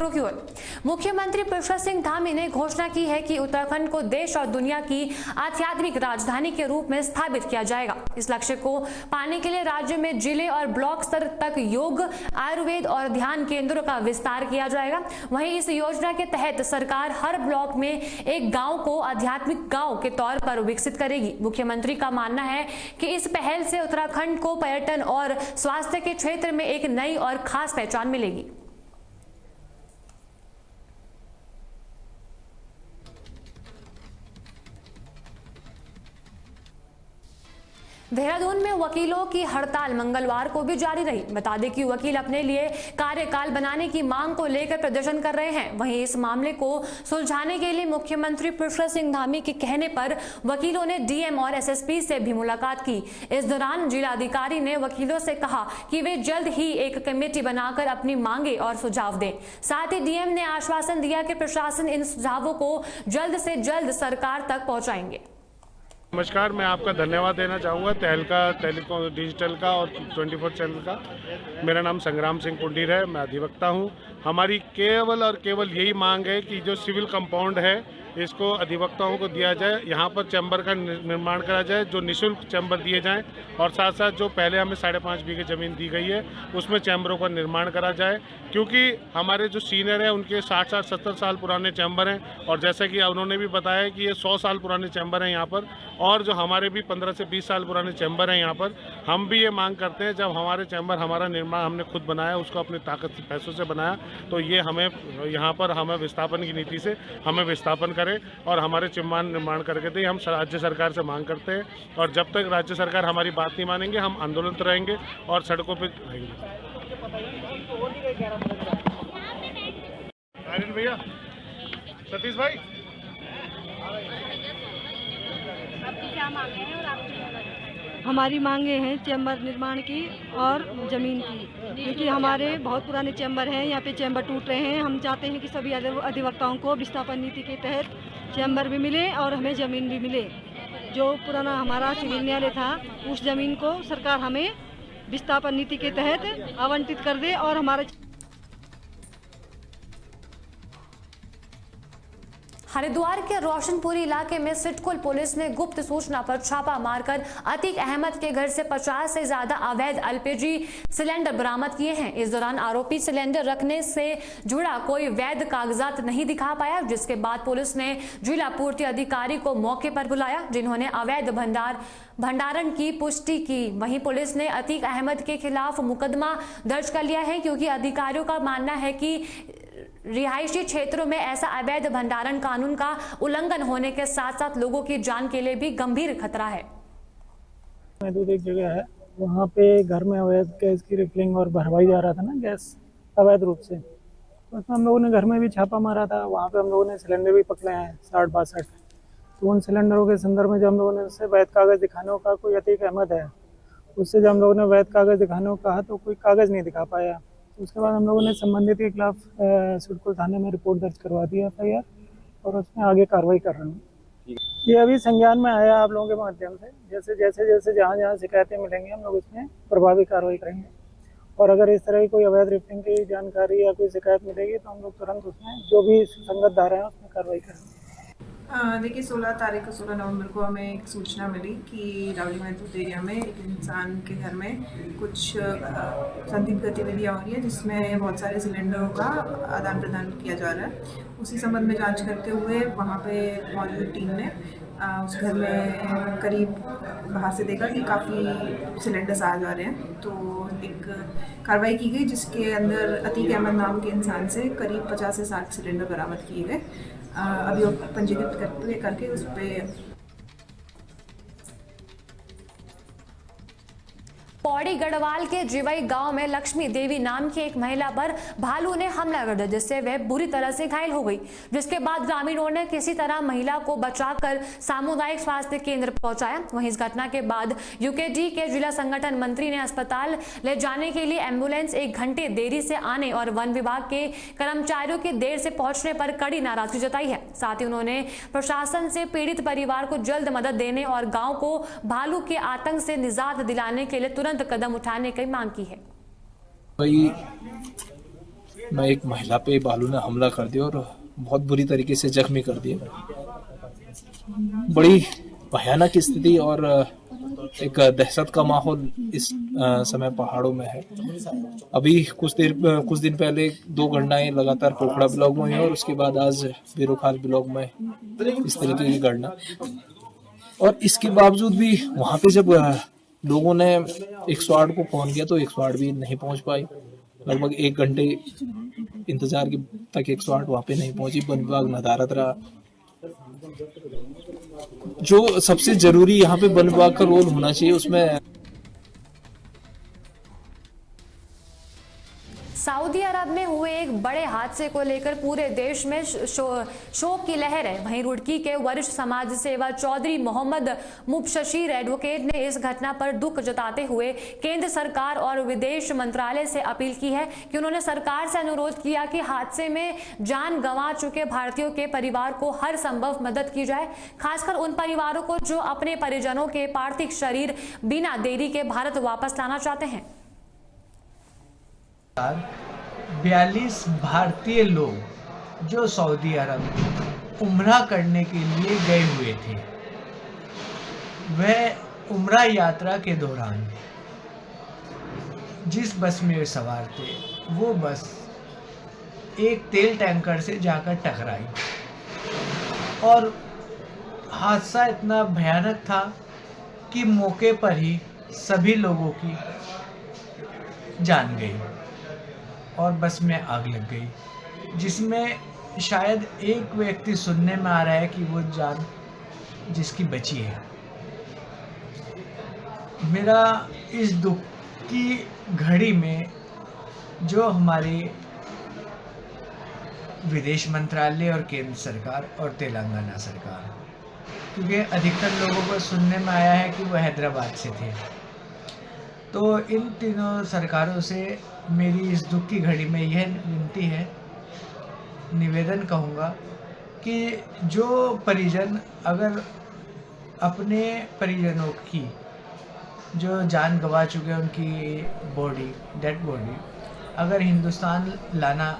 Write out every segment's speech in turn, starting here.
खबरों की ओर। मुख्यमंत्री पुष्कर सिंह धामी ने घोषणा की है कि उत्तराखंड को देश और दुनिया की आध्यात्मिक राजधानी के रूप में स्थापित किया जाएगा। इस लक्ष्य को पाने के लिए राज्य में जिले और ब्लॉक स्तर तक योग, आयुर्वेद और ध्यान केंद्रों का विस्तार किया जाएगा। वहीं इस योजना के तहत सरकार हर ब्लॉक में एक गांव को आध्यात्मिक गांव के तौर पर विकसित करेगी। मुख्यमंत्री का मानना है कि इस पहल से उत्तराखंड को पर्यटन और स्वास्थ्य के क्षेत्र में एक नई और खास पहचान मिलेगी। देहरादून में वकीलों की हड़ताल मंगलवार को भी जारी रही। बता दें कि वकील अपने लिए कार्यकाल बनाने की मांग को लेकर प्रदर्शन कर रहे हैं। वहीं इस मामले को सुलझाने के लिए मुख्यमंत्री पुष्कर सिंह धामी के कहने पर वकीलों ने डीएम और एसएसपी से भी मुलाकात की। इस दौरान जिलाधिकारी ने वकीलों से कहा कि वे जल्द ही एक कमेटी बनाकर अपनी मांगे और सुझाव दें। साथ ही डीएम ने आश्वासन दिया कि प्रशासन इन सुझावों को जल्द से जल्द सरकार तक पहुंचाएंगे। नमस्कार, मैं आपका धन्यवाद देना चाहूँगा तहलका टेलीकॉम डिजिटल का और 24 चैनल का। मेरा नाम संग्राम सिंह पुंडीर है, मैं अधिवक्ता हूँ। हमारी केवल और केवल यही मांग है कि जो सिविल कंपाउंड है इसको अधिवक्ताओं को दिया जाए, यहाँ पर चैम्बर का निर्माण करा जाए, जो निःशुल्क चैम्बर दिए जाएं, और साथ साथ जो पहले हमें 5.5 बीघे ज़मीन दी गई है उसमें चैम्बरों का निर्माण करा जाए, क्योंकि हमारे जो सीनियर हैं उनके 60-70 साल पुराने चैम्बर हैं, और जैसा कि उन्होंने भी बताया कि ये 100 साल पुराने चैम्बर हैं यहाँ पर, और जो हमारे भी 15 से 20 साल पुराने चैम्बर हैं यहाँ पर। हम भी ये मांग करते हैं, जब हमारे चैम्बर हमारा निर्माण हमने खुद बनाया, उसको अपनी ताकत से पैसों से बनाया, तो ये हमें यहाँ पर हमें विस्थापन की नीति से हमें विस्थापन करें और हमारे चैम्बर निर्माण करके दें। हम राज्य सरकार से मांग करते हैं, और जब तक राज्य सरकार हमारी बात नहीं मानेंगे हम आंदोलन रहेंगे और सड़कों पर रहेंगे। भैया, सतीश भाई, आपकी क्या मांगे हैं और आपकी? हमारी मांगे हैं चैम्बर निर्माण की और ज़मीन की, क्योंकि हमारे बहुत पुराने चैम्बर हैं, यहाँ पे चैम्बर टूट रहे हैं। हम चाहते हैं कि सभी अधिवक्ताओं को विस्थापन नीति के तहत चैम्बर भी मिले और हमें ज़मीन भी मिले। जो पुराना हमारा सिविल न्यायालय था उस ज़मीन को सरकार हमें विस्थापन नीति के तहत आवंटित कर दे और हमारे। हरिद्वार के रोशनपुरी इलाके में सिडकुल पुलिस ने गुप्त सूचना पर छापा मारकर अतीक अहमद के घर से 50 से ज्यादा अवैध एलपीजी सिलेंडर बरामद किए हैं। इस दौरान आरोपी सिलेंडर रखने से जुड़ा कोई वैध कागजात नहीं दिखा पाया, जिसके बाद पुलिस ने जिला पूर्ति अधिकारी को मौके पर बुलाया, जिन्होंने अवैध भंडारण की पुष्टि की। वहीं पुलिस ने अतीक अहमद के खिलाफ मुकदमा दर्ज कर लिया है, क्योंकि अधिकारियों का मानना है कि रिहायशी क्षेत्रों में ऐसा अवैध भंडारण कानून का उल्लंघन होने के साथ साथ लोगों की जान के लिए भी गंभीर खतरा है। दूध एक जगह है, वहाँ पे घर में अवैध गैस की रिफिलिंग और भरवाई जा रहा था ना गैस अवैध रूप से, तो उसमें हम लोगों ने घर में भी छापा मारा था। वहाँ पे हम लोगों ने सिलेंडर भी पकड़े हैं 60-62। तो उन सिलेंडरों के संदर्भ में जब हम लोगों ने उससे वैध कागज़ दिखाने का, कोई अतीक अहमद है, उससे जब हम लोगों ने वैध कागज़ दिखाने को कहा तो कोई कागज़ नहीं दिखा पाया। उसके बाद हम लोगों ने संबंधित के खिलाफ सिडकुल थाने में रिपोर्ट दर्ज करवा दी FIR, और उसमें आगे कार्रवाई कर रहे हैं। ये अभी संज्ञान में आया आप लोगों के माध्यम से। जैसे जहाँ शिकायतें मिलेंगी हम लोग उसमें प्रभावी कार्रवाई करेंगे, और अगर इस तरह की कोई अवैध रिफिलिंग की जानकारी या कोई शिकायत मिलेगी तो हम लोग तुरंत उसमें जो भी सुसंगत धारा है उसमें कार्रवाई करेंगे। देखिए 16 नवंबर को हमें एक सूचना मिली कि रावली महतूत एरिया में एक इंसान के घर में कुछ संदिग्ध गतिविधियाँ हो रही है, जिसमें बहुत सारे सिलेंडरों का आदान प्रदान किया जा रहा है। उसी संबंध में जांच करते हुए वहाँ पे मौजूद टीम ने उस घर में करीब बाहर से देखा कि काफ़ी सिलेंडर्स आ जा रहे हैं, तो एक कार्रवाई की गई जिसके अंदर अतीक अहमद नाम के इंसान से करीब 50 से 60 सिलेंडर बरामद किए गए। अभियोग पंजीकृत करके उस पर पौड़ी गढ़वाल के जिवई गांव में लक्ष्मी देवी नाम की एक महिला पर भालू ने हमला कर दिया, जिससे वह बुरी तरह से घायल हो गई। जिसके बाद ग्रामीणों ने किसी तरह महिला को बचाकर सामुदायिक स्वास्थ्य केंद्र पहुंचाया। वहीं इस घटना के बाद यूकेडी के जिला संगठन मंत्री ने अस्पताल ले जाने के लिए एम्बुलेंस 1 घंटे देरी से आने और वन विभाग के कर्मचारियों के देर से पहुंचने पर कड़ी नाराजगी जताई है। साथ ही उन्होंने प्रशासन से पीड़ित परिवार को जल्द मदद देने और गाँव को भालू के आतंक से निजात दिलाने के लिए तुरंत कदम उठाने की मांग की है। में एक महिला पे बालू ने हमला कर दिया और बहुत बुरी तरीके से जख्मी कर दिया। बड़ी भयानक स्थिति और एक दहशत का माहौल इस समय पहाड़ों में है। अभी कुछ दिन पहले 2 घटनाएं लगातार पोखड़ा ब्लॉक में हुई और उसके बाद आज बेरोखाल ब्लॉक में इस तरीके की घटना। और इसके बावजूद भी वहां पे जब लोगों ने 108 को फोन किया तो 108 भी नहीं पहुंच पाई। लगभग 1 घंटे इंतजार के तक 108 वहां पे नहीं पहुंची। वन विभाग नदारद रहा। जो सबसे जरूरी यहाँ पे वन विभाग का रोल होना चाहिए उसमें। सऊदी अरब में हुए एक बड़े हादसे को लेकर पूरे देश में शोक की लहर है। वहीं रुड़की के वरिष्ठ समाज सेवा चौधरी मोहम्मद मुबशशीर एडवोकेट ने इस घटना पर दुख जताते हुए केंद्र सरकार और विदेश मंत्रालय से अपील की है कि उन्होंने सरकार से अनुरोध किया कि हादसे में जान गंवा चुके भारतीयों के परिवार को हर संभव मदद की जाए, खासकर उन परिवारों को जो अपने परिजनों के पार्थिव शरीर बिना देरी के भारत वापस लाना चाहते हैं। 42 भारतीय लोग जो सऊदी अरब उम्रा करने के लिए गए हुए थे, वह उम्रा यात्रा के दौरान जिस बस में सवार थे वो बस एक तेल टैंकर से जाकर टकराई और हादसा इतना भयानक था कि मौके पर ही सभी लोगों की जान गई और बस में आग लग गई, जिसमें शायद एक व्यक्ति सुनने में आ रहा है कि वो जान जिसकी बची है। मेरा इस दुख की घड़ी में जो हमारे विदेश मंत्रालय और केंद्र सरकार और तेलंगाना सरकार, क्योंकि अधिकतर लोगों को सुनने में आया है कि वो हैदराबाद से थे, तो इन तीनों सरकारों से मेरी इस दुख की घड़ी में यह विनती है, निवेदन कहूँगा कि जो परिजन अगर अपने परिजनों की जो जान गंवा चुके हैं उनकी बॉडी, डेड बॉडी अगर हिंदुस्तान लाना।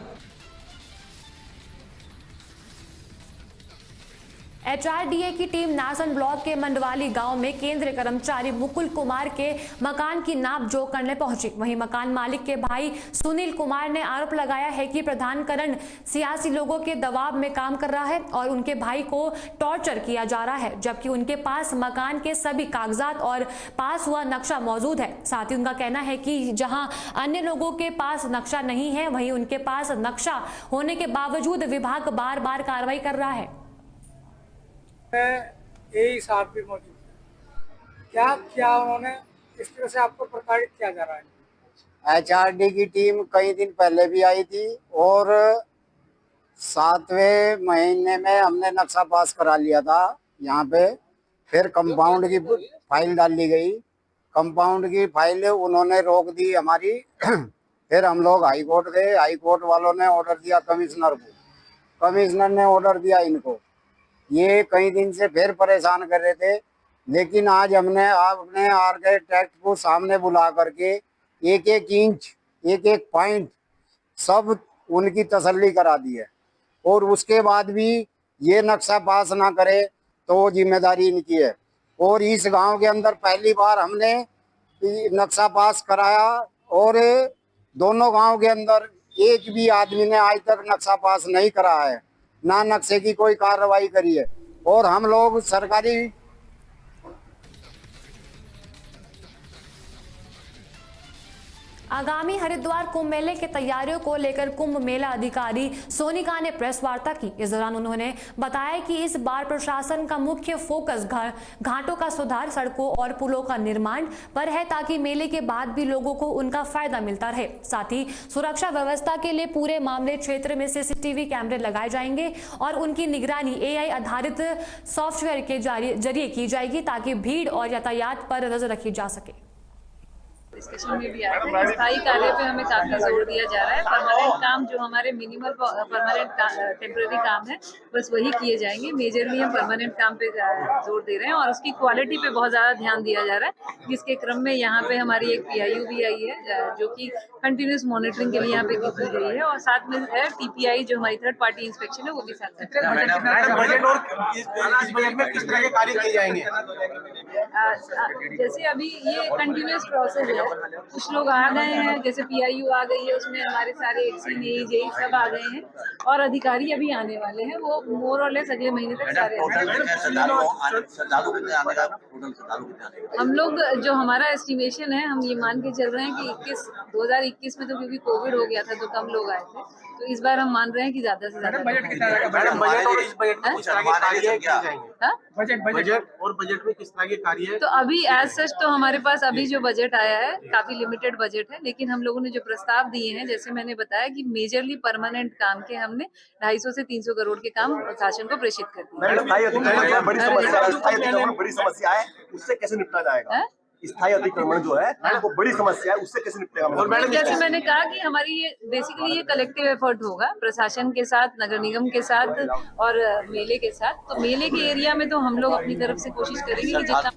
एचआरडीए की टीम नासन ब्लॉक के मंडवाली गांव में केंद्रीय कर्मचारी मुकुल कुमार के मकान की नाप जोख करने पहुंची। वहीं मकान मालिक के भाई सुनील कुमार ने आरोप लगाया है कि प्रधानकरण सियासी लोगों के दबाव में काम कर रहा है और उनके भाई को टॉर्चर किया जा रहा है, जबकि उनके पास मकान के सभी कागजात और पास हुआ नक्शा मौजूद है। साथ ही उनका कहना है कि जहां अन्य लोगों के पास नक्शा नहीं है, वहीं उनके पास नक्शा होने के बावजूद विभाग बार बार कार्रवाई कर रहा है। यही साहब भी मौजूद है। क्या क्या उन्होंने इस तरह से आपको प्रताड़ित किया जा रहा है? एचआरडी की टीम कई दिन पहले भी आई थी और 7वें महीने में हमने नक्शा पास करा लिया था यहाँ पे। फिर कंपाउंड की फाइल डाली गई, कंपाउंड की फाइल उन्होंने रोक दी हमारी। फिर हम लोग हाई कोर्ट गए, हाई कोर्ट वालों ने ऑर्डर दिया कमिश्नर को, कमिश्नर ने ऑर्डर दिया इनको। ये कई दिन से फिर परेशान कर रहे थे, लेकिन आज हमने अपने आर्किटेक्ट को सामने बुला करके एक एक इंच, एक एक पॉइंट सब उनकी तसल्ली करा दी है। और उसके बाद भी ये नक्शा पास ना करे तो जिम्मेदारी इनकी है। और इस गांव के अंदर पहली बार हमने नक्शा पास कराया और दोनों गांव के अंदर एक भी आदमी ने आज तक नक्शा पास नहीं करा है, ना नक्शे की कोई कार्रवाई करी है। और हम लोग सरकारी आगामी हरिद्वार कुंभ मेले की तैयारियों को लेकर कुंभ मेला अधिकारी सोनिका ने प्रेस वार्ता की। इस दौरान उन्होंने बताया कि इस बार प्रशासन का मुख्य फोकस घाटों का सुधार, सड़कों और पुलों का निर्माण पर है, ताकि मेले के बाद भी लोगों को उनका फायदा मिलता रहे। साथ ही सुरक्षा व्यवस्था के लिए पूरे मामले क्षेत्र में सीसीटीवी कैमरे लगाए जाएंगे और उनकी निगरानी एआई आधारित सॉफ्टवेयर के जरिए की जाएगी, ताकि भीड़ और यातायात पर नजर रखी जा सके। डिस्कशन में भी आया था कि स्थायी कार्य पे हमें काफी जोर दिया जा रहा है। परमानेंट काम जो हमारे मिनिमल परमानेंट टेम्पररी काम है बस वही किए जाएंगे। मेजरली हम परमानेंट काम पे जोर दे रहे हैं और उसकी क्वालिटी पे बहुत ज्यादा ध्यान दिया जा रहा है, जिसके क्रम में यहाँ पे हमारी एक PIU भी आई है जो कि कंटिन्यूस मॉनिटरिंग के लिए यहाँ पे की गई है, और साथ में है TPI जो हमारी थर्ड पार्टी इंस्पेक्शन है वो भी साथ में। बजट और इस बजट में किस तरह के कार्य किए जाएंगे? जैसे अभी ये कंटिन्यूस प्रोसेस है, कुछ लोग आ गए हैं, जैसे PIU आ गई है, उसमें हमारे सारे एक्सी जेई सब आ गए हैं और अधिकारी अभी आने वाले हैं, वो मोर और लेस अगले महीने तक सारे हम लोग जो हमारा एस्टिमेशन है, हम ये मान के चल रहे हैं कि 2021 में तो क्योंकि कोविड हो गया था तो कम लोग आए थे, तो इस बार हम मान रहे हैं कि ज्यादा से ज्यादा बजट कितना रहेगा? बजट और इस बजट में किस तरह के कार्य किए जाएंगे? बजट में किस तरह के कार्य? तो अभी एज सच तो हमारे पास अभी जो बजट आया है काफी लिमिटेड बजट है, लेकिन हम लोगों ने जो प्रस्ताव दिए हैं, जैसे मैंने बताया कि मेजरली परमानेंट काम के हमने 250 से 300 करोड़ के काम शासन को प्रेषित कर दिए। बड़ी समस्या है, उससे कैसे निपटा जाएगा? स्थायी अतिक्रमण जो है वो बड़ी समस्या है, उससे कैसे निपटेगा? जैसे मैंने कहा कि हमारी ये बेसिकली ये कलेक्टिव एफर्ट होगा प्रशासन के साथ, नगर निगम के साथ और मेले के साथ। तो मेले के एरिया में तो हम लोग अपनी तरफ से कोशिश करेंगे कि जितना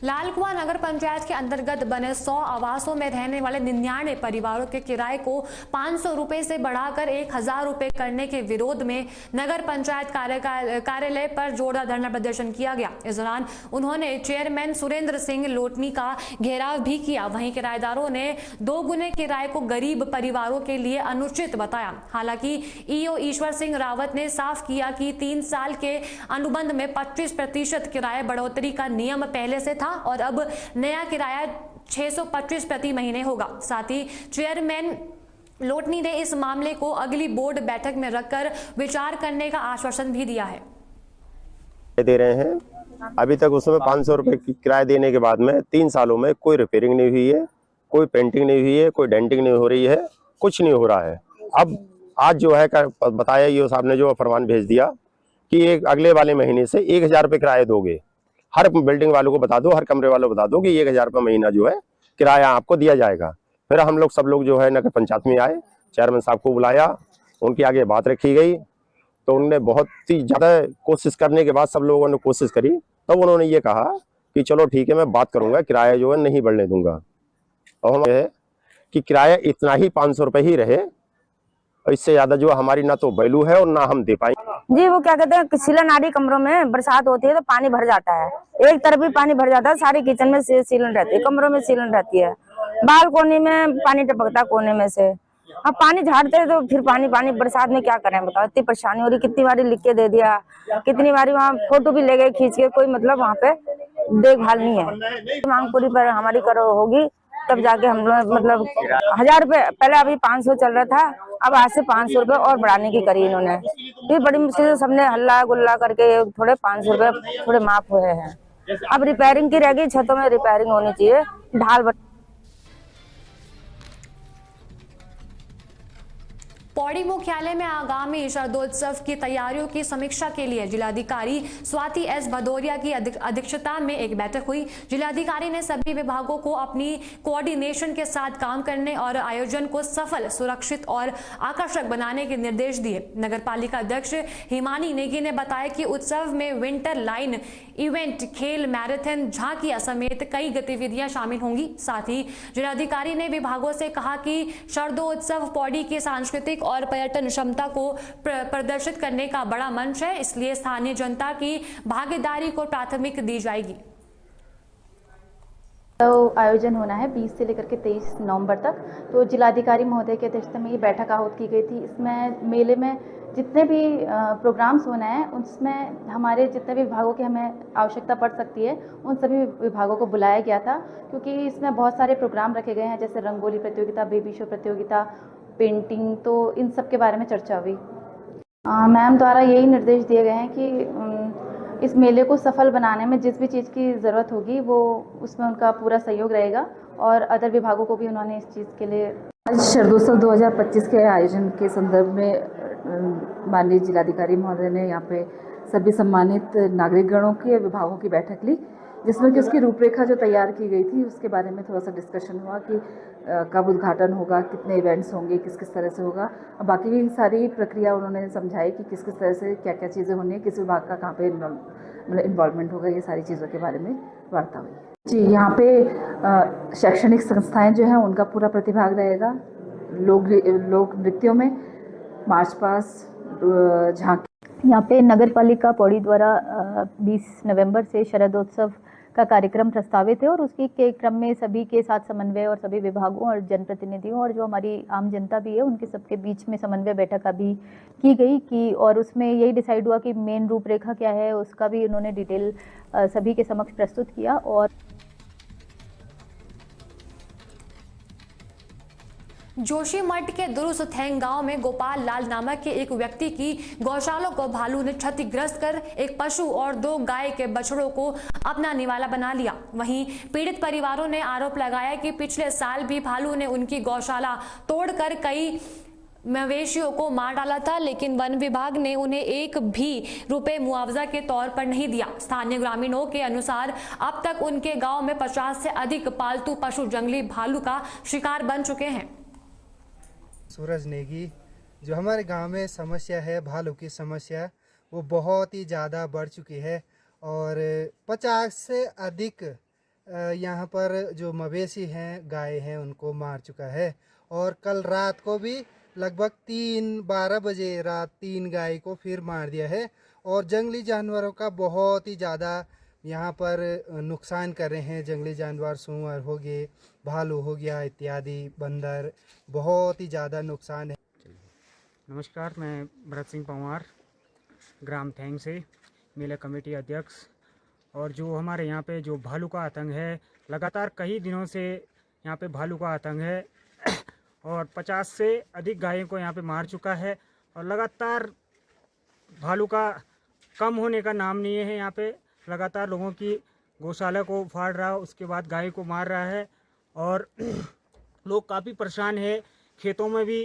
लाल कुआं नगर पंचायत के अंतर्गत बने 100 आवासों में रहने वाले 99 परिवारों के किराए को 500 रुपए से बढ़ाकर 1000 रुपए करने के विरोध में नगर पंचायत कार्यालय पर जोरदार धरना प्रदर्शन किया गया। इस दौरान उन्होंने चेयरमैन सुरेंद्र सिंह लोटनी का घेराव भी किया। वहीं किराएदारों ने 2 गुने किराए को गरीब परिवारों के लिए अनुचित बताया। हालांकि ईओ ईश्वर सिंह रावत ने साफ किया कि 3 साल के अनुबंध में 25% किराए बढ़ोतरी का नियम पहले से था और अब नया किराया 625 प्रति महीने होगा। साथ ही चेयरमैन लोटनी ने इस मामले को अगली बोर्ड बैठक में रखकर विचार करने का आश्वासन भी दिया है। दे रहे हैं अभी तक उसमें 500 रुपए की किराया देने के बाद में 3 सालों में कोई रिपेयरिंग नहीं हुई है, कोई पेंटिंग नहीं हुई है, कोई डेंटिंग नहीं हो रही है, कुछ नहीं हो रहा है। अब आज जो है बताया ईओ साहब ने जो फरमान भेज दिया कि एक अगले वाले महीने से 1000 रुपये किराया दोगे। हर बिल्डिंग वालों को बता दो, हर कमरे वालों को बता दो कि 1000 रुपये महीना जो है किराया आपको दिया जाएगा। फिर हम लोग सब लोग जो है नगर पंचायत में आए, चेयरमैन साहब को बुलाया, उनके आगे बात रखी गई, तो उन्होंने बहुत ही ज़्यादा कोशिश करने के बाद सब लोगों ने कोशिश करी, तब उन्होंने ये कहा कि चलो ठीक है मैं बात करूँगा, किराया जो है नहीं बढ़ने दूंगा। और हम है कि किराया इतना ही 500 रुपये ही रहे, इससे ज़्यादा जो हमारी ना तो वैल्यू है और ना हम दे पाएंगे। जी वो क्या कहते हैं, सीलन कमरों में बरसात होती है तो पानी भर जाता है, एक तरफ भी पानी भर जाता है, सारे किचन में सीलन रहती है, कमरों में सीलन रहती है, बालकोनी में पानी टपकता कोने में से। अब पानी झाड़ते हैं तो फिर पानी बरसात में क्या करें बताओ, इतनी परेशानी हो रही। कितनी बारी लिख के दे दिया, कितनी बारी वहाँ फोटो भी ले गए खींच के, कोई मतलब वहाँ पे देखभाल नहीं है। मांग पूरी पर हमारी करो होगी तब जाके हम लोग मतलब 1000 रुपए, पहले अभी 500 चल रहा था, अब आज से 500 रुपए और बढ़ाने की करी इन्होंने। फिर बड़ी मुश्किल से सबने हल्ला गुल्ला करके थोड़े 500 रुपए थोड़े माफ हुए हैं। अब रिपेयरिंग की रह गई, छतों में रिपेयरिंग होनी चाहिए, ढाल। पौड़ी मुख्यालय में आगामी शरदोत्सव की तैयारियों की समीक्षा के लिए जिलाधिकारी स्वाति एस भदौरिया की अध्यक्षता में एक बैठक हुई। जिलाधिकारी ने सभी विभागों को अपनी कोऑर्डिनेशन के साथ काम करने और आयोजन को सफल, सुरक्षित और आकर्षक बनाने के निर्देश दिए। नगरपालिका अध्यक्ष हिमानी नेगी ने बताया कि उत्सव में विंटर लाइन इवेंट, खेल, मैराथन, झांकियां समेत कई गतिविधियां शामिल होंगी। साथ ही जिलाधिकारी ने विभागों से कहा कि शरदोत्सव पौड़ी की सांस्कृतिक और पर्यटन क्षमता को प्रदर्शित करने का बड़ा मंच है, इसलिए स्थानीय जनता की भागीदारी को प्राथमिक दी जाएगी। तो आयोजन होना है 20 से लेकर के 23 नवंबर तक। तो जिलाधिकारी महोदय की अध्यक्षता में ये बैठक आहूत की गई थी। इसमें मेले में जितने भी प्रोग्राम्स होना है उसमें हमारे जितने भी विभागों की हमें आवश्यकता पड़ सकती है उन सभी विभागों को बुलाया गया था, क्योंकि इसमें बहुत सारे प्रोग्राम रखे गए हैं, जैसे रंगोली प्रतियोगिता, बेबी शो प्रतियोगिता, पेंटिंग, तो इन सब के बारे में चर्चा हुई। मैम द्वारा यही निर्देश दिए गए हैं कि इस मेले को सफल बनाने में जिस भी चीज़ की ज़रूरत होगी वो उसमें उनका पूरा सहयोग रहेगा, और अदर विभागों को भी उन्होंने इस चीज़ के लिए। आज शरदोत्सव 2025 के आयोजन के संदर्भ में माननीय जिलाधिकारी महोदय ने यहाँ पे सभी सम्मानित नागरिकगणों की विभागों की बैठक ली, जिसमें कि उसकी रूपरेखा जो तैयार की गई थी उसके बारे में थोड़ा सा डिस्कशन हुआ कि कब उद्घाटन होगा, कितने इवेंट्स होंगे, किस किस तरह से होगा। और बाकी की सारी प्रक्रिया उन्होंने समझाई कि किस किस तरह से क्या क्या चीज़ें होनी है, किस विभाग का कहाँ पे इन्वॉल्वमेंट होगा, ये सारी चीज़ों के बारे में वार्ता हुई। जी, यहाँ पे शैक्षणिक संस्थाएं जो हैं उनका पूरा प्रतिभाग रहेगा। लोक नृत्यों में मार्च पास्ट, झांकी। यहाँ पे नगर पालिका पौड़ी द्वारा 20 नवंबर से शरदोत्सव का कार्यक्रम प्रस्तावित है और उसके के क्रम में सभी के साथ समन्वय और सभी विभागों और जनप्रतिनिधियों और जो हमारी आम जनता भी है उनके सबके बीच में समन्वय बैठक अभी की गई कि और उसमें यही डिसाइड हुआ कि मेन रूपरेखा क्या है, उसका भी उन्होंने डिटेल सभी के समक्ष प्रस्तुत किया। और जोशीमठ के दुरुसथैंग गांव में गोपाल लाल नामक के एक व्यक्ति की गौशाला को भालू ने क्षतिग्रस्त कर एक पशु और 2 गाय के बछड़ों को अपना निवाला बना लिया। वहीं पीड़ित परिवारों ने आरोप लगाया कि पिछले साल भी भालू ने उनकी गौशाला तोड़कर कई मवेशियों को मार डाला था, लेकिन वन विभाग ने उन्हें एक भी रुपए मुआवजा के तौर पर नहीं दिया। स्थानीय ग्रामीणों के अनुसार अब तक उनके गांव में 50 से अधिक पालतू पशु जंगली भालू का शिकार बन चुके हैं। सूरज नेगी, जो हमारे गांव में समस्या है भालू की समस्या, वो बहुत ही ज़्यादा बढ़ चुकी है और 50 से अधिक यहाँ पर जो मवेशी हैं, गाय हैं, उनको मार चुका है। और कल रात को भी लगभग 12 बजे रात 3 गाय को फिर मार दिया है। और जंगली जानवरों का बहुत ही ज़्यादा यहाँ पर नुकसान कर रहे हैं। जंगली जानवर सूअर हो गए, भालू हो गया इत्यादि, बंदर, बहुत ही ज़्यादा नुकसान है। नमस्कार, मैं भरत सिंह पंवार, ग्राम थैंग से मेला कमेटी अध्यक्ष। और जो हमारे यहाँ पे जो भालू का आतंक है, लगातार कई दिनों से यहाँ पे भालू का आतंक है और 50 से अधिक गायों को यहाँ पे मार चुका है और लगातार भालू का कम होने का नाम नहीं है। यहाँ पे लगातार लोगों की गौशाला को फाड़ रहा है, उसके बाद गाय को मार रहा है और लोग काफ़ी परेशान है। खेतों में भी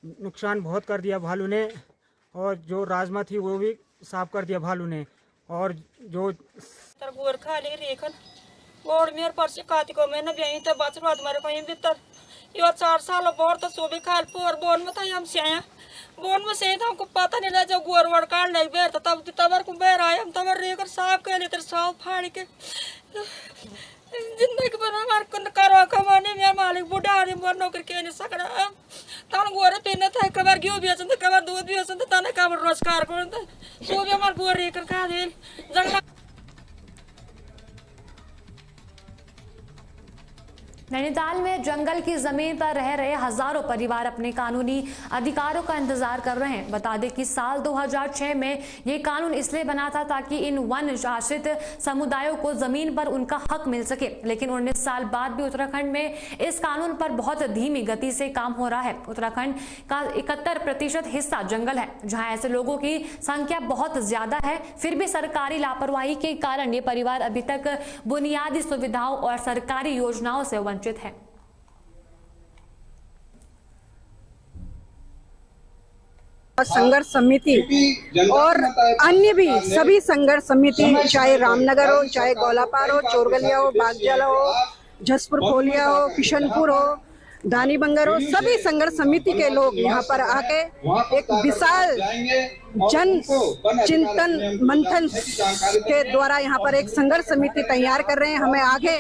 नुकसान बहुत कर दिया भालू ने और जो राजमा थी वो भी साफ कर दिया भालू ने। और जो गोरखा ले रेखन गोड़ मेर पर से कातिको में न बेई त बचवा तुम्हारे कहीं भीतर यो 4 साल बोर तो सोबे खाल पोर बोन में था हम से आया बोन में से हमको पता नहीं लगा गोर वड़ काट नहीं बेर तब तबर को बेर आया हम तबर रेकर साफ कर लेते साफ फाड़ के जिंदगी पर हमार को करवा कमाने में मालिक बुढ़ा आदमी पर नौकरी के नहीं सकरा तन गोरे पेन था कबर घी बेचन कबर दूध बेचन तने कबर रोजगार करन सोबे हमार गोर रेकर खा दे जंगला। नैनीताल में जंगल की जमीन पर रह रहे हजारों परिवार अपने कानूनी अधिकारों का इंतजार कर रहे हैं। बता दें कि साल 2006 में ये कानून इसलिए बना था ताकि इन वन आश्रित समुदायों को जमीन पर उनका हक मिल सके, लेकिन 19 साल बाद भी उत्तराखंड में इस कानून पर बहुत धीमी गति से काम हो रहा है। उत्तराखंड का 71% हिस्सा जंगल है, जहाँ ऐसे लोगों की संख्या बहुत ज्यादा है। फिर भी सरकारी लापरवाही के कारण ये परिवार अभी तक बुनियादी सुविधाओं और सरकारी योजनाओं से वंचित है। संघर्ष समिति और अन्य भी सभी संघर्ष समिति, चाहे रामनगर हो, चाहे गौलापार हो, चोरगलिया हो, बागजाला हो, जसपुर खोलिया हो, किशनपुर हो, दानी बंगर हो, सभी संघर्ष समिति के लोग यहाँ पर आके एक विशाल जन चिंतन मंथन के द्वारा यहाँ पर एक संघर्ष समिति तैयार कर रहे हैं। हमें आगे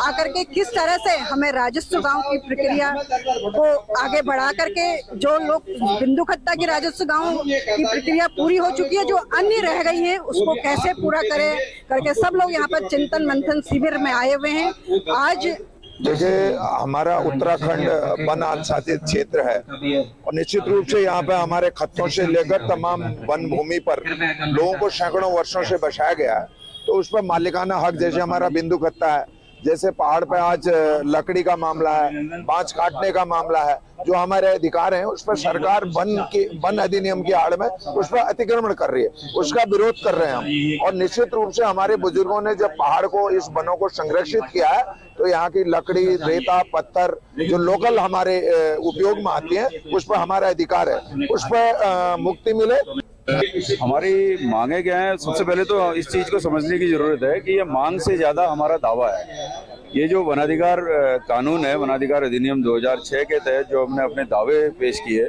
आकर के किस तरह से हमें राजस्व गांव की प्रक्रिया को आगे बढ़ा करके, जो लोग बिंदु खत्ता की राजस्व गांव की प्रक्रिया पूरी हो चुकी है, जो अन्य रह गई है, उसको कैसे पूरा करें करके सब लोग यहाँ पर चिंतन मंथन शिविर में आए हुए हैं। आज देखिए, हमारा उत्तराखंड वन आच्छादित क्षेत्र है और निश्चित रूप से यहाँ पे हमारे खत्तों से लेकर तमाम वन भूमि पर लोगों को सैकड़ों वर्षों से बसाया गया है, तो उस पर मालिकाना हक, जैसे हमारा बिंदु खत्ता है, जैसे पहाड़ पे आज लकड़ी का मामला है, बांस काटने का मामला है, जो हमारे अधिकार हैं उस पर सरकार वन अधिनियम की आड़ में उस पर अतिक्रमण कर रही है, उसका विरोध कर रहे हैं हम। और निश्चित रूप से हमारे बुजुर्गों ने जब पहाड़ को, इस वनों को संरक्षित किया है, तो यहाँ की लकड़ी, रेता, पत्थर जो लोकल हमारे उपयोग में आती है, उस पर हमारा अधिकार है, उस पर मुक्ति मिले। हमारी मांगे क्या है? सबसे पहले तो इस चीज को समझने की जरूरत है कि ये मांग से ज्यादा हमारा दावा है। ये जो वनाधिकार कानून है, वनाधिकार अधिनियम 2006 के तहत जो हमने अपने दावे पेश किए,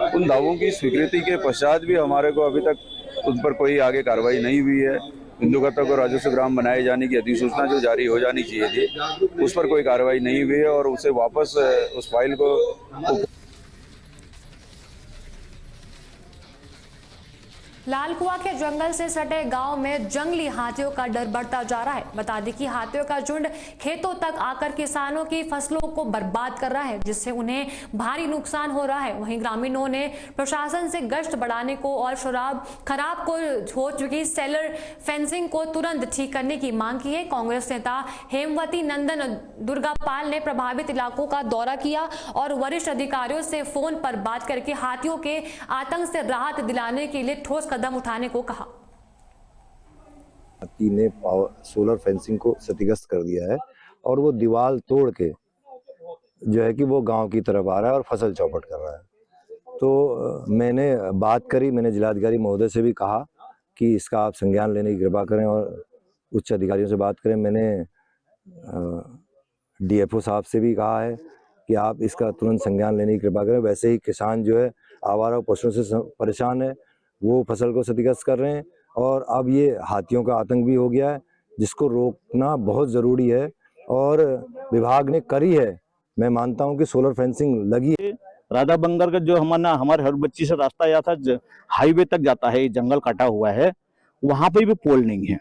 उन दावों की स्वीकृति के पश्चात भी हमारे को अभी तक उन पर कोई आगे कार्रवाई नहीं हुई है। बिंदुकर्ता को राजस्व ग्राम बनाए जाने की अधिसूचना जो जारी हो जानी चाहिए थी, उस पर कोई कार्रवाई नहीं हुई है और उसे वापस उस फाइल को लालकुआ के जंगल से सटे गांव में जंगली हाथियों का डर बढ़ता जा रहा है। बता दें कि हाथियों का झुंड खेतों तक आकर किसानों की फसलों को बर्बाद कर रहा है, जिससे उन्हें भारी नुकसान हो रहा है। वहीं ग्रामीणों ने प्रशासन से गश्त बढ़ाने को और खराब को हो चुकी सेलर फेंसिंग को तुरंत ठीक करने की मांग की है। कांग्रेस नेता हेमवती नंदन दुर्गापाल ने प्रभावित इलाकों का दौरा किया और वरिष्ठ अधिकारियों से फोन पर बात करके हाथियों के आतंक से राहत दिलाने के लिए ठोस कदम उठाने को कहा। हाथी ने सोलर फेंसिंग को क्षतिग्रस्त कर दिया है और वो दीवार तोड़ के जो है कि वो गांव की तरफ आ रहा है और फसल चौपट कर रहा है। तो मैंने बात करी, मैंने जिलाधिकारी महोदय से भी कहा कि इसका आप संज्ञान लेने की कृपा करें और उच्च अधिकारियों से बात करें। मैंने डीएफओ साहब से भी कहा है कि आप इसका तुरंत संज्ञान लेने की कृपा करें। वैसे ही किसान जो है आवारा पशुओं से परेशान है, वो फसल को क्षतिग्रस्त कर रहे हैं और अब ये हाथियों का आतंक भी हो गया है, जिसको रोकना बहुत ज़रूरी है और विभाग ने करी है। मैं मानता हूं कि सोलर फेंसिंग लगी है। राधा बंगर का जो हमारे हर बच्ची से रास्ता या था हाईवे तक जाता है, जंगल कटा हुआ है, वहां पर भी पोल नहीं है।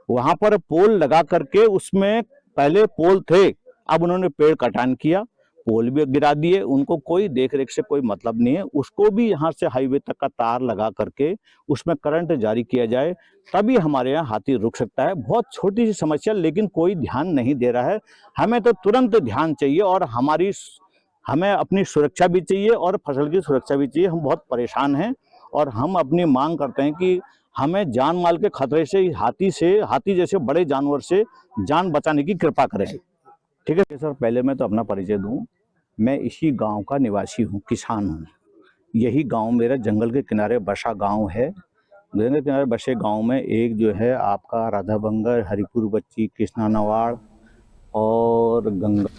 वहां पर पोल लगा करके, उसमें पहले पोल थे, अब उन्होंने पेड़ कटान किया, पोल भी गिरा दिए। उनको कोई देख रेख से कोई मतलब नहीं है। उसको भी यहाँ से हाईवे तक का तार लगा करके उसमें करंट जारी किया जाए, तभी हमारे यहाँ हाथी रुक सकता है। बहुत छोटी सी समस्या, लेकिन कोई ध्यान नहीं दे रहा है। हमें तो तुरंत ध्यान चाहिए और हमें अपनी सुरक्षा भी चाहिए और फसल की सुरक्षा भी चाहिए। हम बहुत परेशान हैं और हम अपनी मांग करते हैं कि हमें जान माल के खतरे से हाथी जैसे बड़े जानवर से जान बचाने की कृपा करें। ठीक है सर, पहले मैं तो अपना परिचय दूं। मैं इसी गांव का निवासी हूं, किसान हूं। यही गांव मेरा जंगल के किनारे बसा गांव है। जंगल के किनारे बसे गांव में एक जो है आपका राधा बंगर, हरिपुर बच्ची, कृष्णा नवाड़ और गंगा।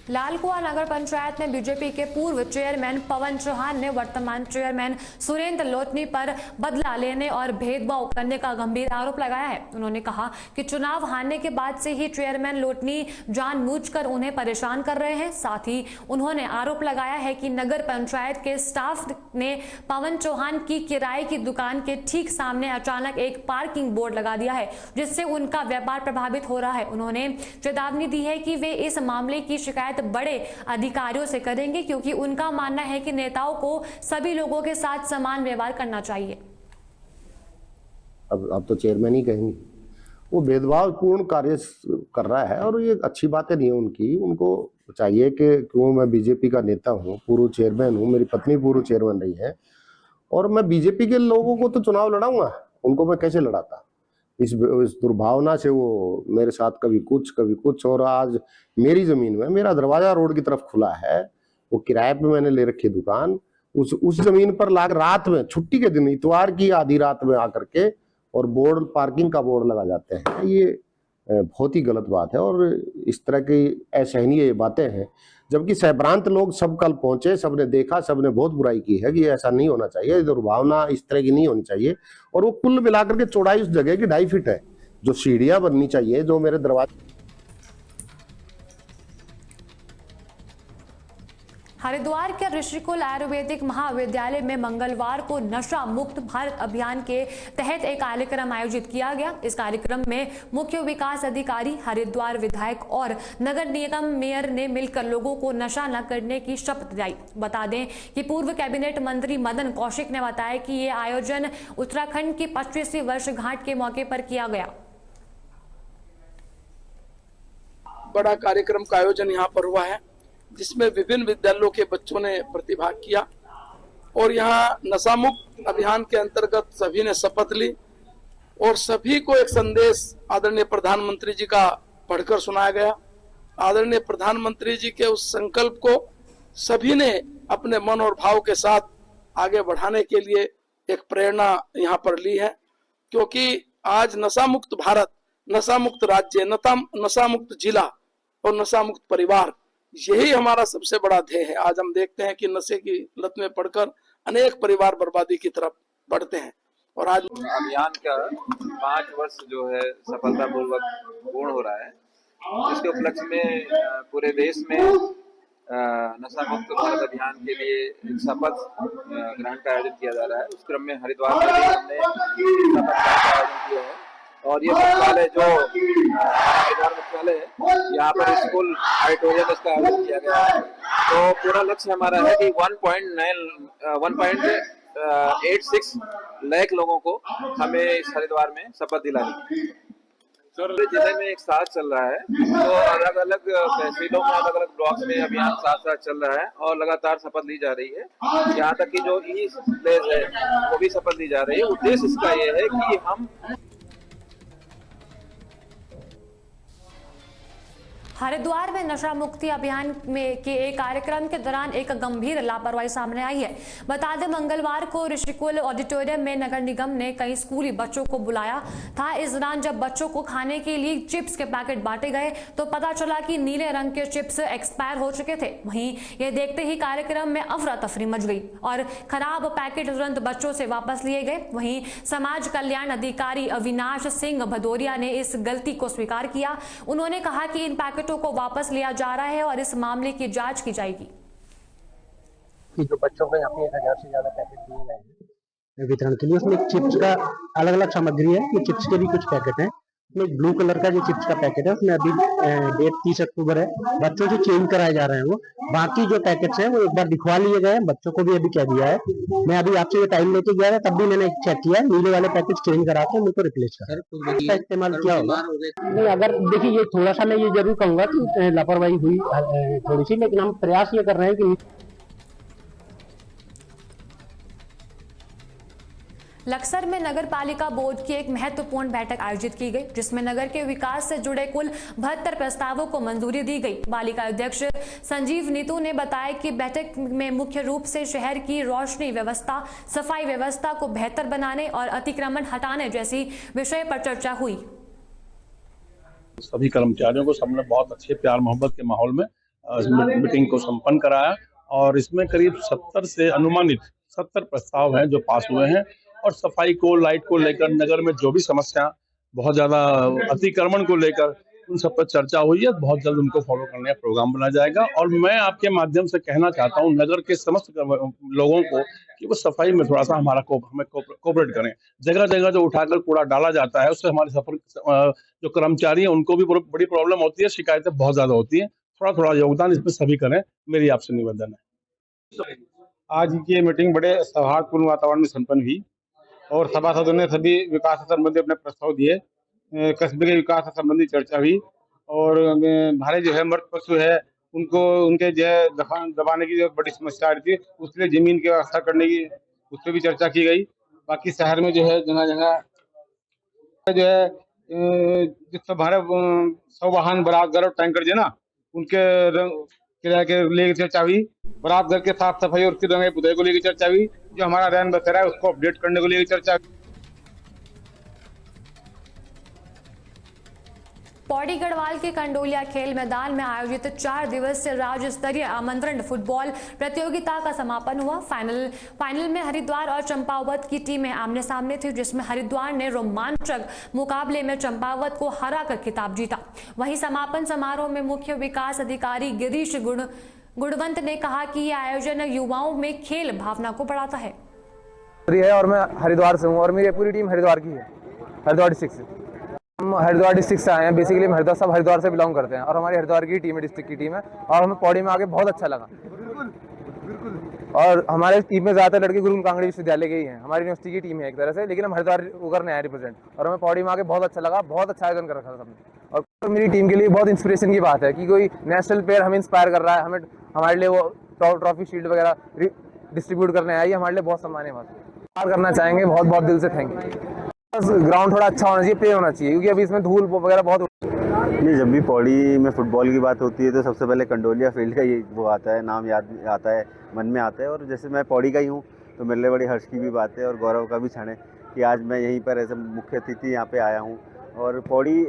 लालकुआ नगर पंचायत में बीजेपी के पूर्व चेयरमैन पवन चौहान ने वर्तमान चेयरमैन सुरेंद्र लोटनी पर बदला लेने और भेदभाव करने का गंभीर आरोप लगाया है। उन्होंने कहा कि चुनाव हारने के बाद से ही चेयरमैन लोटनी जानबूझकर उन्हें परेशान कर रहे हैं। साथ ही उन्होंने आरोप लगाया है कि नगर पंचायत के स्टाफ ने पवन चौहान की किराए की दुकान के ठीक सामने अचानक एक पार्किंग बोर्ड लगा दिया है, जिससे उनका व्यापार प्रभावित हो रहा है। उन्होंने चेतावनी दी है कि वे इस मामले की शिकायत बड़े अधिकारियों से करेंगे, क्योंकि उनका मानना है कि नेताओं को सभी लोगों के साथ समान व्यवहार करना चाहिए। अब तो चेयरमैन ही कहेंगे, वो भेदभावपूर्ण कार्य कर रहा है और ये अच्छी बातें नहीं है उनकी। उनको चाहिए कि क्यों, मैं बीजेपी का नेता हूँ, पूर्व चेयरमैन हूँ, मेरी पत्नी पूर्व चेयरमैन रही है और मैं बीजेपी के लोगों को तो चुनाव लड़ाऊंगा, उनको मैं कैसे लड़ाता। इस दुर्भावना से वो मेरे साथ कभी कुछ और आज मेरी जमीन में, मेरा दरवाजा रोड की तरफ खुला है, वो किराए पे मैंने ले रखी दुकान, उस जमीन पर लाग रात में, छुट्टी के दिन, इतवार की आधी रात में आकर के और बोर्ड, पार्किंग का बोर्ड लगा जाते हैं। ये बहुत ही गलत बात है और इस तरह की असहनीय बातें हैं। जबकि सहभ्रांत लोग सब कल पहुंचे, सबने देखा, सबने बहुत बुराई की है कि ऐसा नहीं होना चाहिए, दुर्भावना इस तरह की नहीं होनी चाहिए। और वो कुल मिलाकर के चौड़ाई उस जगह की 2.5 फीट है, जो सीढ़ियां बननी चाहिए, जो मेरे दरवाजे। हरिद्वार के ऋषिकुल आयुर्वेदिक महाविद्यालय में मंगलवार को नशा मुक्त भारत अभियान के तहत एक कार्यक्रम आयोजित किया गया। इस कार्यक्रम में मुख्य विकास अधिकारी, हरिद्वार विधायक और नगर निगम मेयर ने मिलकर लोगों को नशा न करने की शपथ दिलाई। बता दें कि पूर्व कैबिनेट मंत्री मदन कौशिक ने बताया कि ये आयोजन उत्तराखंड की 25वीं वर्षगांठ के मौके पर किया गया। बड़ा कार्यक्रम का आयोजन यहाँ पर हुआ है, जिसमें विभिन्न विद्यालयों के बच्चों ने प्रतिभाग किया और यहाँ नशा मुक्त अभियान के अंतर्गत सभी ने शपथ ली और सभी को एक संदेश आदरणीय प्रधानमंत्री जी का पढ़कर सुनाया गया। आदरणीय प्रधानमंत्री जी के उस संकल्प को सभी ने अपने मन और भाव के साथ आगे बढ़ाने के लिए एक प्रेरणा यहाँ पर ली है, क्योंकि आज नशा मुक्त भारत, नशा मुक्त राज्य, नशा मुक्त जिला और नशा मुक्त परिवार, यही हमारा सबसे बड़ा ध्येय है। आज हम देखते हैं कि नशे की लत में पड़कर अनेक परिवार बर्बादी की तरफ बढ़ते हैं। और आज अभियान का 5 वर्ष जो है सफलतापूर्वक पूर्ण हो रहा है, जिसके उपलक्ष्य में पूरे देश में नशा मुक्त भारत अभियान के लिए एक शपथ ग्रहण का आयोजन किया जा रहा है। उस क्रम में हरिद्वार में भी हमने शपथ का आयोजन किया है। और ये मुख्यालय जो हरिद्वार मुख्यालय है, यहाँ पर स्कूल ऑडिटोरियम इसका आयोजन किया गया है। तो पूरा लक्ष्य हमारा है कि 1.86 लाख लोगों को हमें इस हरिद्वार में शपथ दिलानी। जिले में एक साथ चल रहा है, तो अलग अलग तहसीलों में, अलग अलग ब्लॉक्स में अभियान साथ साथ चल रहा है और लगातार शपथ ली जा रही है। यहाँ तक कि जो ई प्लेस है वो भी शपथ ली जा रही है। उद्देश्य इसका ये है कि हम हरिद्वार में नशा मुक्ति अभियान में के एक कार्यक्रम के दौरान एक गंभीर लापरवाही सामने आई है। बता दें, मंगलवार को ऋषिकुल ऑडिटोरियम में नगर निगम ने कई स्कूली बच्चों को बुलाया था। इस दौरान जब बच्चों को खाने के लिए चिप्स के पैकेट बांटे गए तो पता चला कि नीले रंग के चिप्स एक्सपायर हो चुके थे। वहीं ये देखते ही कार्यक्रम में अफरा तफरी मच गई और खराब पैकेट तुरंत बच्चों से वापस लिए गए। वहीं समाज कल्याण अधिकारी अविनाश सिंह भदौरिया ने इस गलती को स्वीकार किया। उन्होंने कहा कि इन पैकेटों को वापस लिया जा रहा है और इस मामले की जांच की जाएगी। कि जो बच्चों को यहाँ पे 1000 से ज्यादा पैकेट दिए गए हैं वितरण के लिए, उसमें चिप्स का अलग अलग सामग्री है। ये चिप्स के भी कुछ पैकेट हैं। उसमें ब्लू कलर का जो चिप्स का पैकेट है, उसमें अभी डेट 30 अक्टूबर है। बच्चों से चेंज कराए जा रहे हैं वो। बाकी जो पैकेट्स हैं वो एक बार दिखवा लिए गए हैं। बच्चों को भी अभी कह दिया है। मैं अभी आपसे ये टाइम लेके गया था, तब भी मैंने चेक किया, नीले वाले पैकेट चेंज करा के उनको रिप्लेस कर इस्तेमाल किया होगा। नहीं, अगर देखिए, ये थोड़ा सा मैं ये जरूर कहूंगा कि लापरवाही हुई थोड़ी सी, लेकिन हम प्रयास ये कर रहे हैं कि लक्सर में नगर पालिका बोर्ड की एक महत्वपूर्ण बैठक आयोजित की गई, जिसमें नगर के विकास से जुड़े कुल 72 प्रस्तावों को मंजूरी दी गई। पालिका अध्यक्ष संजीव नीतू ने बताया कि बैठक में मुख्य रूप से शहर की रोशनी व्यवस्था, सफाई व्यवस्था को बेहतर बनाने और अतिक्रमण हटाने जैसी विषय पर चर्चा हुई। सभी कर्मचारियों को सबने बहुत अच्छे प्यार मोहब्बत के माहौल में मीटिंग को संपन्न कराया और इसमें करीब 70 से अनुमानित 70 प्रस्ताव हैं जो पास हुए हैं। और सफाई को, लाइट को लेकर, नगर में जो भी समस्या, बहुत ज्यादा अतिक्रमण को लेकर, उन सब पर चर्चा हुई है। बहुत जल्द उनको फॉलो करने का प्रोग्राम बनाया जाएगा। और मैं आपके माध्यम से कहना चाहता हूं नगर के समस्त लोगों को कि वो सफाई में थोड़ा सा हमें कोऑपरेट करें। जगह जगह जो उठाकर कूड़ा डाला जाता है, उससे हमारे जो कर्मचारी हैं उनको भी बड़ी प्रॉब्लम होती है, शिकायतें बहुत ज्यादा होती हैं। थोड़ा थोड़ा योगदान इसमें सभी करें, मेरी आपसे निवेदन है। आज की मीटिंग बड़े सौहार्दपूर्ण वातावरण में संपन्न हुई और सभासदों ने सभी विकास से संबंधित अपने प्रस्ताव दिए। कस्बे के विकास से संबंधित चर्चा हुई और हमारे जो है मृत पशु है उनको, उनके जो है दबाने की जो बड़ी समस्या आ रही थी, उसके लिए जमीन की व्यवस्था करने की, उस पर भी चर्चा की गई। बाकी शहर में जो है जगह जगह जो है जिस हमारे 100 वाहन बरातघर और टैंकर जो ना, उनके किराए के लेकर चर्चा हुई। बरातघर के साफ सफाई और उसकी रंगाई पुताई को लेकर चर्चा हुई। जो हमारा रैन बसेरा है उसको अपडेट करने को लेकर चर्चा। पौड़ी गढ़वाल के कंडोलिया खेल मैदान में आयोजित 4 दिवसीय राज्य स्तरीय आमंत्रण फुटबॉल प्रतियोगिता का समापन हुआ। फाइनल में हरिद्वार और चंपावत की टीमें आमने सामने थी, जिसमें हरिद्वार ने रोमांचक मुकाबले में चंपावत को हराकर खिताब जीता। वहीं समापन समारोह में मुख्य विकास अधिकारी गिरीश गुणवंत ने कहा कि यह आयोजन युवाओं में खेल भावना को बढ़ाता है। और मैं हरिद्वार से हूँ और मेरी पूरी टीम हरिद्वार की है, हरिद्वार डिस्ट्रिक्ट से। हम हरिद्वार डिस्ट्रिक्ट से आए हैं। बेसिकली हम हरिद्वार से बिलोंग करते हैं और हमारी हरिद्वार की टीम है, डिस्ट्रिक्ट की टीम है। और हमें पौड़ी में आके बहुत अच्छा लगा। और हमारे टीम में ज्यादातर लड़के गुरुकुल कांगड़ी विश्वविद्यालय के ही हैं। हमारी यूनिवर्सिटी की टीम है एक तरह से, लेकिन हम हरिद्वार होकर नया रिप्रेजेंट। और हमें पौड़ी में आके बहुत अच्छा लगा, बहुत अच्छा आयोजन कर रखा था सबने। और मेरी टीम के लिए बहुत इंस्पिरेशन की बात है कि कोई नेशनल प्लेयर हमें इंस्पायर कर रहा है, हमें हमारे लिए वो ट्रॉफी शील्ड वगैरह डिस्ट्रीब्यूट करने आया, ये हमारे लिए बहुत सम्मान है। बात करना चाहेंगे, बहुत बहुत दिल से थैंक यू। ग्राउंड थोड़ा अच्छा होना चाहिए, प्ले होना चाहिए, क्योंकि अभी इसमें धूल वगैरह बहुत। नहीं, जब भी पौड़ी में फुटबॉल की बात होती है तो सबसे पहले कंडोलिया फील्ड का ये वो आता है, नाम याद आता है, मन में आता है। और जैसे मैं पौड़ी का ही हूँ तो मेरे लिए बड़ी हर्ष की भी बात है और गौरव का भी क्षण है कि आज मैं यहीं पर ऐसे मुख्य अतिथि यहाँ पे आया हूँ। और पौड़ी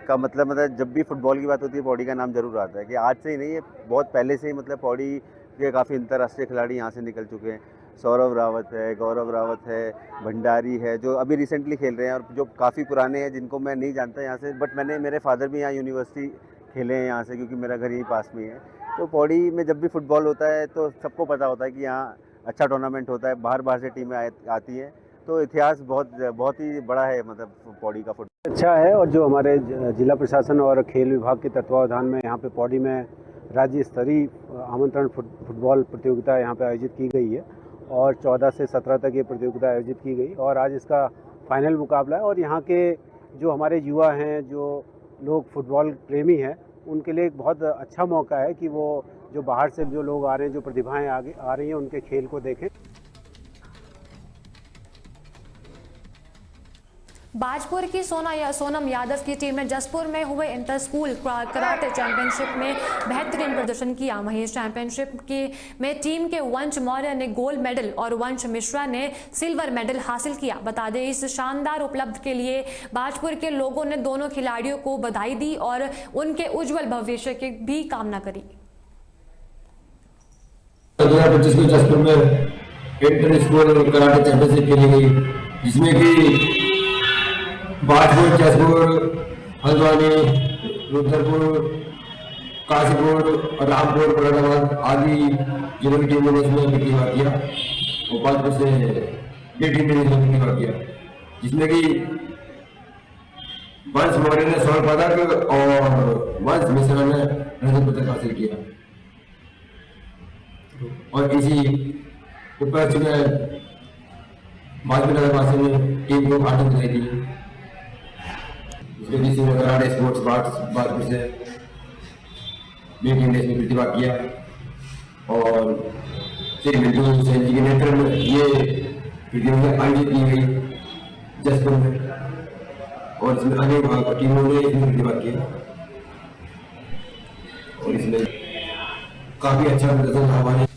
का मतलब जब भी फुटबॉल की बात होती है पौड़ी का नाम जरूर आता है कि आज से ही नहीं, ये बहुत पहले से ही मतलब पौड़ी के काफ़ी अंतर्राष्ट्रीय खिलाड़ी यहाँ से निकल चुके हैं। सौरव रावत है, गौरव रावत है, भंडारी है, जो अभी रिसेंटली खेल रहे हैं, और जो काफ़ी पुराने हैं जिनको मैं नहीं जानता यहाँ से, बट मेरे फादर भी यहाँ यूनिवर्सिटी खेले हैं यहाँ से, क्योंकि मेरा घर यहीं पास में है। तो पौड़ी में जब भी फुटबॉल होता है तो सबको पता होता है कि यहाँ अच्छा टूर्नामेंट होता है, बाहर से टीमें आती हैं, तो इतिहास बहुत ही बड़ा है मतलब पौड़ी का फुटबॉल अच्छा है। और जो हमारे जिला प्रशासन और खेल विभाग के तत्वावधान में यहाँ पे पौड़ी में राज्य स्तरीय आमंत्रण फुटबॉल प्रतियोगिता यहाँ पे आयोजित की गई है और 14 से 17 तक ये प्रतियोगिता आयोजित की गई और आज इसका फाइनल मुकाबला है। और यहाँ के जो हमारे युवा हैं, जो लोग फुटबॉल प्रेमी हैं, उनके लिए एक बहुत अच्छा मौका है कि वो जो बाहर से जो लोग आ रहे हैं, जो प्रतिभाएं आगे आ रही हैं, उनके खेल को देखें। बाजपुर की सोनम यादव की टीम ने जसपुर में हुए इंटर स्कूल कराटे चैंपियनशिप में बेहतरीन प्रदर्शन किया। वहीं इस चैंपियनशिप में टीम के वंश मौर्य ने गोल्ड मेडल और वंश मिश्रा ने सिल्वर मेडल हासिल किया। बता दें, इस शानदार उपलब्धि के लिए बाजपुर के लोगों ने दोनों खिलाड़ियों को बधाई दी और उनके उज्जवल भविष्य की भी कामना करी। 2025 में जसपुर में इंटर स्कूल कराटे चैंपियनशिप खेली गई, जिसमें कि बाजपुर, जसपुर, हल्द्वानी, रुद्रपुर, काशीपुर, रामपुर, मुरादाबाद आदि जिलों की टीमों ने इसमें प्रतिभा किया और बाजपुर से ये टीम ने इसमें प्रतिभा किया, जिसमें कि वंश मौर्य ने स्वर्ण पदक और वंश मिश्रा ने रजत पदक हासिल किया। और इसी उपलक्ष्य में बाजपुर नगर वासी ने टीम को हार्दिक बधाई दी। इसमें कराटे स्पोर्ट्स बाजपुर से भी टीम ने इसमें प्रतिभा किया और श्री मिंटू सेन जी के नेतृत्व में ये प्रतियोगिता आयोजित की गई जसपुर में और इसमें अनेक टीमों ने इसमें प्रतिभा किया और इसमें काफी अच्छा प्रदर्शन हमारे